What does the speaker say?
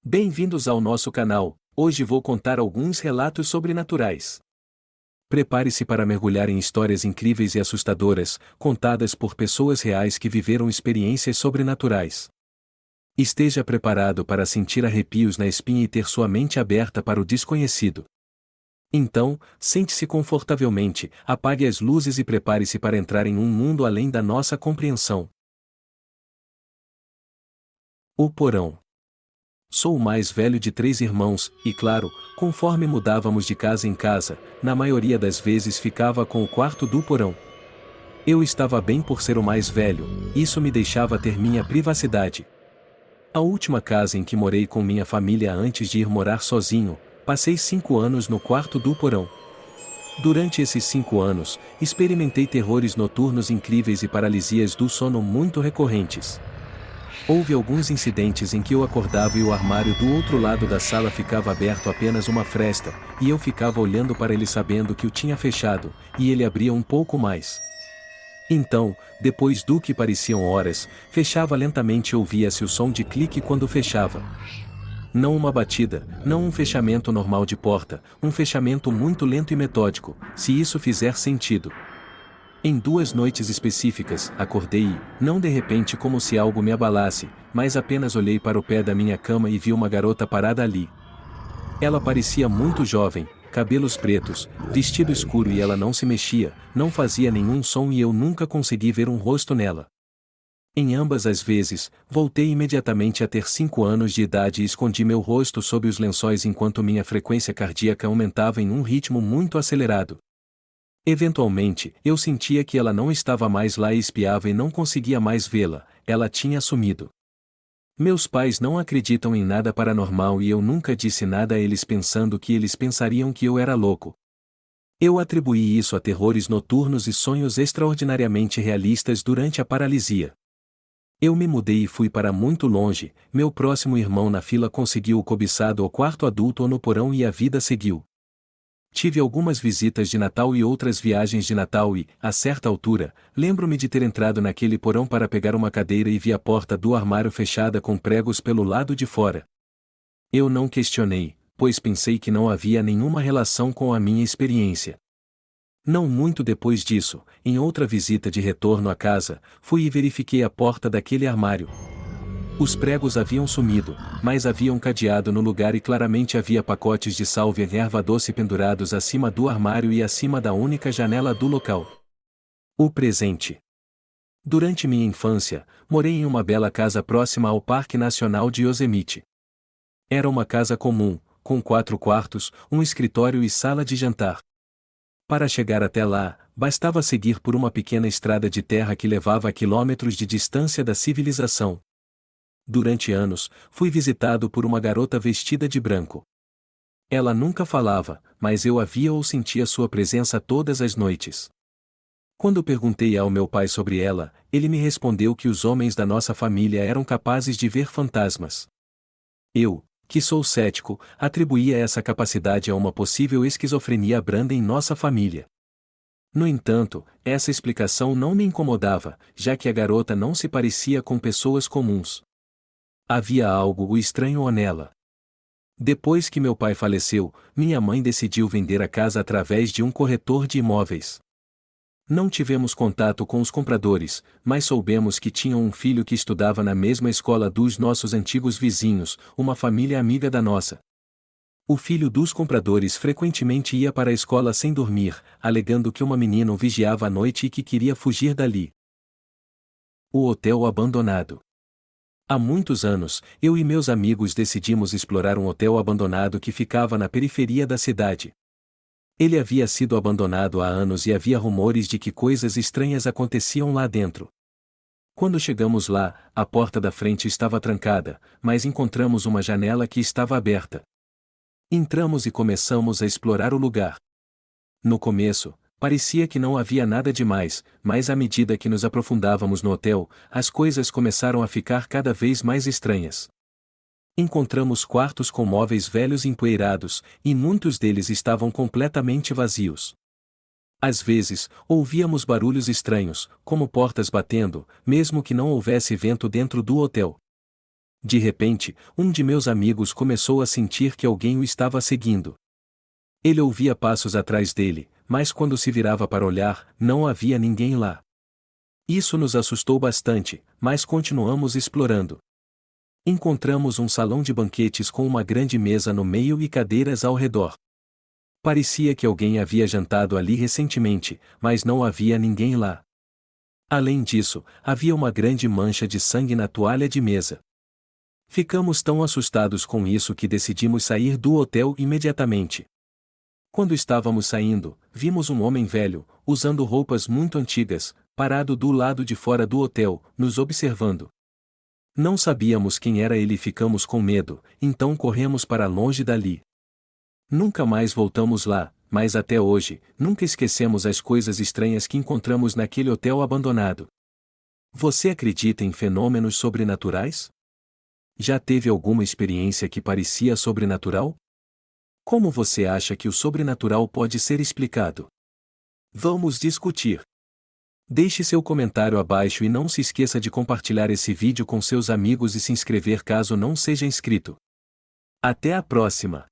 Bem-vindos ao nosso canal. Hoje vou contar alguns relatos sobrenaturais. Prepare-se para mergulhar em histórias incríveis e assustadoras, contadas por pessoas reais que viveram experiências sobrenaturais. Esteja preparado para sentir arrepios na espinha e ter sua mente aberta para o desconhecido. Então, sente-se confortavelmente, apague as luzes e prepare-se para entrar em um mundo além da nossa compreensão. O porão. Sou o mais velho de 3 irmãos, e claro, conforme mudávamos de casa em casa, na maioria das vezes ficava com o quarto do porão. Eu estava bem por ser o mais velho, isso me deixava ter minha privacidade. A última casa em que morei com minha família antes de ir morar sozinho, passei 5 anos no quarto do porão. Durante esses 5 anos, experimentei terrores noturnos incríveis e paralisias do sono muito recorrentes. Houve alguns incidentes em que eu acordava e o armário do outro lado da sala ficava aberto apenas uma fresta, e eu ficava olhando para ele sabendo que o tinha fechado, e ele abria um pouco mais. Então, depois do que pareciam horas, fechava lentamente e ouvia-se o som de clique quando fechava. Não uma batida, não um fechamento normal de porta, um fechamento muito lento e metódico, se isso fizer sentido. Em 2 noites específicas, acordei e, não de repente como se algo me abalasse, mas apenas olhei para o pé da minha cama e vi uma garota parada ali. Ela parecia muito jovem, cabelos pretos, vestido escuro e ela não se mexia, não fazia nenhum som e eu nunca consegui ver um rosto nela. Em ambas as vezes, voltei imediatamente a ter 5 anos de idade e escondi meu rosto sob os lençóis enquanto minha frequência cardíaca aumentava em um ritmo muito acelerado. Eventualmente, eu sentia que ela não estava mais lá e espiava e não conseguia mais vê-la, ela tinha sumido. Meus pais não acreditam em nada paranormal e eu nunca disse nada a eles pensando que eles pensariam que eu era louco. Eu atribuí isso a terrores noturnos e sonhos extraordinariamente realistas durante a paralisia. Eu me mudei e fui para muito longe, meu próximo irmão na fila conseguiu o cobiçado ao quarto adulto ou no porão e a vida seguiu. Tive algumas visitas de Natal e outras viagens de Natal e, a certa altura, lembro-me de ter entrado naquele porão para pegar uma cadeira e vi a porta do armário fechada com pregos pelo lado de fora. Eu não questionei, pois pensei que não havia nenhuma relação com a minha experiência. Não muito depois disso, em outra visita de retorno à casa, fui e verifiquei a porta daquele armário. Os pregos haviam sumido, mas havia um cadeado no lugar e claramente havia pacotes de sálvia e erva doce pendurados acima do armário e acima da única janela do local. O presente. Durante minha infância, morei em uma bela casa próxima ao Parque Nacional de Yosemite. Era uma casa comum, com 4 quartos, um escritório e sala de jantar. Para chegar até lá, bastava seguir por uma pequena estrada de terra que levava a quilômetros de distância da civilização. Durante anos, fui visitado por uma garota vestida de branco. Ela nunca falava, mas eu a via ou sentia sua presença todas as noites. Quando perguntei ao meu pai sobre ela, ele me respondeu que os homens da nossa família eram capazes de ver fantasmas. Eu, que sou cético, atribuía essa capacidade a uma possível esquizofrenia branda em nossa família. No entanto, essa explicação não me incomodava, já que a garota não se parecia com pessoas comuns. Havia algo estranho nela. Depois que meu pai faleceu, minha mãe decidiu vender a casa através de um corretor de imóveis. Não tivemos contato com os compradores, mas soubemos que tinham um filho que estudava na mesma escola dos nossos antigos vizinhos, uma família amiga da nossa. O filho dos compradores frequentemente ia para a escola sem dormir, alegando que uma menina o vigiava à noite e que queria fugir dali. O hotel abandonado. Há muitos anos, eu e meus amigos decidimos explorar um hotel abandonado que ficava na periferia da cidade. Ele havia sido abandonado há anos e havia rumores de que coisas estranhas aconteciam lá dentro. Quando chegamos lá, a porta da frente estava trancada, mas encontramos uma janela que estava aberta. Entramos e começamos a explorar o lugar. No começo, parecia que não havia nada demais, mas à medida que nos aprofundávamos no hotel, as coisas começaram a ficar cada vez mais estranhas. Encontramos quartos com móveis velhos empoeirados, e muitos deles estavam completamente vazios. Às vezes, ouvíamos barulhos estranhos, como portas batendo, mesmo que não houvesse vento dentro do hotel. De repente, um de meus amigos começou a sentir que alguém o estava seguindo. Ele ouvia passos atrás dele, mas quando se virava para olhar, não havia ninguém lá. Isso nos assustou bastante, mas continuamos explorando. Encontramos um salão de banquetes com uma grande mesa no meio e cadeiras ao redor. Parecia que alguém havia jantado ali recentemente, mas não havia ninguém lá. Além disso, havia uma grande mancha de sangue na toalha de mesa. Ficamos tão assustados com isso que decidimos sair do hotel imediatamente. Quando estávamos saindo, vimos um homem velho, usando roupas muito antigas, parado do lado de fora do hotel, nos observando. Não sabíamos quem era ele e ficamos com medo, então corremos para longe dali. Nunca mais voltamos lá, mas até hoje, nunca esquecemos as coisas estranhas que encontramos naquele hotel abandonado. Você acredita em fenômenos sobrenaturais? Já teve alguma experiência que parecia sobrenatural? Como você acha que o sobrenatural pode ser explicado? Vamos discutir. Deixe seu comentário abaixo e não se esqueça de compartilhar esse vídeo com seus amigos e se inscrever caso não seja inscrito. Até a próxima!